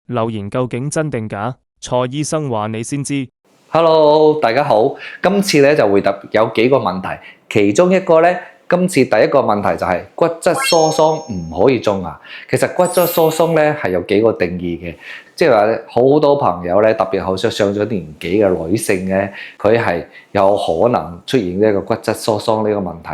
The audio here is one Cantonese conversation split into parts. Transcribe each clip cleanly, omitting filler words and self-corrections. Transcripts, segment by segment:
留言究竟真定假？蔡醫生話你先知。Hello，大家好。今次咧就回答有幾個問題，其中一個咧，今次第一個問題就係骨質疏鬆唔可以種牙。其實骨質疏鬆咧係有幾個定義嘅，即係話好多朋友咧，特別好似上咗年紀嘅女性咧，佢係有可能出現呢一個骨質疏鬆呢個問題。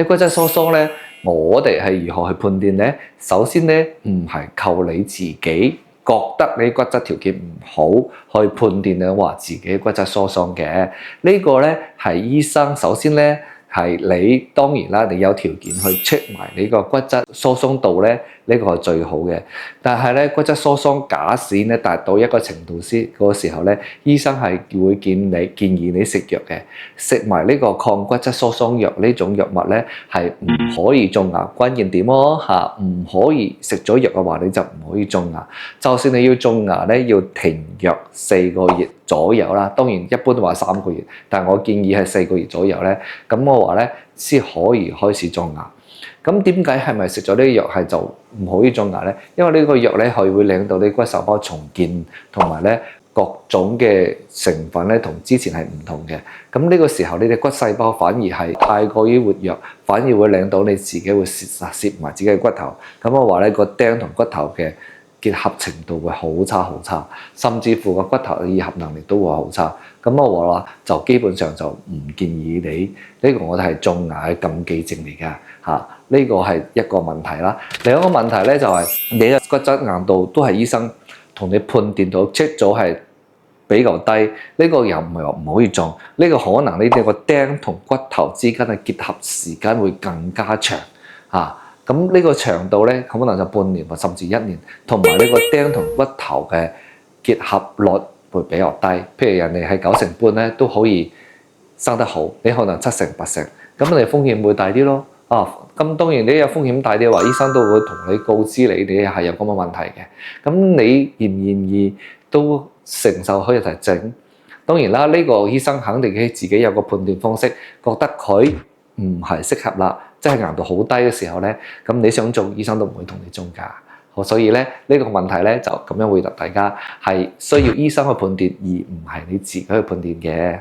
呢骨質疏鬆咧，我哋係如何去判斷咧？首先咧，唔係靠你自己覺得你骨質條件唔好去判斷你話自己骨質疏鬆嘅，呢個咧係醫生首先咧係你當然啦，你有條件去 check 埋你個骨質疏鬆度咧，呢個係最好嘅。但係咧骨質疏鬆假使咧達到一個程度先嗰個時候咧，醫生係會建議你食藥嘅，食埋呢個抗骨質疏鬆藥呢種藥物咧係唔可以種牙。關鍵點咯嚇，唔可以食咗藥嘅話你就唔可以種牙。就算你要種牙咧，要停藥4個月左右啦。當然一般都話3個月，但我建議係4個月左右咧。咁我話咧先可以開始種牙。咁點解係咪食咗呢啲藥係就唔可以種牙咧？因為呢個藥咧係會令到你骨細胞重建，同埋咧各種嘅成分咧同之前係唔同嘅。咁呢個時候你哋骨細胞反而係太過於活躍，反而會令到你自己會蝕埋自己嘅骨頭。咁我話咧個釘同骨頭嘅結合程度會好差好差，甚至乎個骨頭嘅癒合能力都會好差。咁我話就基本上就唔建議你呢個，我哋係種牙嘅禁忌症嚟㗎嚇。呢個係一個問題啦。另一個問題咧就係你嘅骨質硬度都係醫生同你判斷到 check 咗係比較低，呢個又唔係話唔可以種。呢個可能你哋個釘同骨頭之間嘅結合時間會更加長嚇。咁呢個長度咧，可能就半年或甚至1年，同埋呢個釘同骨頭嘅結合率會比較低。譬如人哋係9成半咧，都可以生得好，你可能7成8成，咁你風險會大啲咯。咁當然你有風險大啲嘅話，醫生都會同你告知你係有咁嘅問題嘅。咁你願唔願意都承受可以嚟整？當然啦，呢個醫生肯定佢自己有個判斷方式，覺得佢唔係適合啦，即係硬度好低嘅時候咧，咁你想做，醫生都唔會同你種㗎。好，所以咧呢個問題咧就咁樣回答大家，係需要醫生去判斷，而唔係你自己去判斷嘅。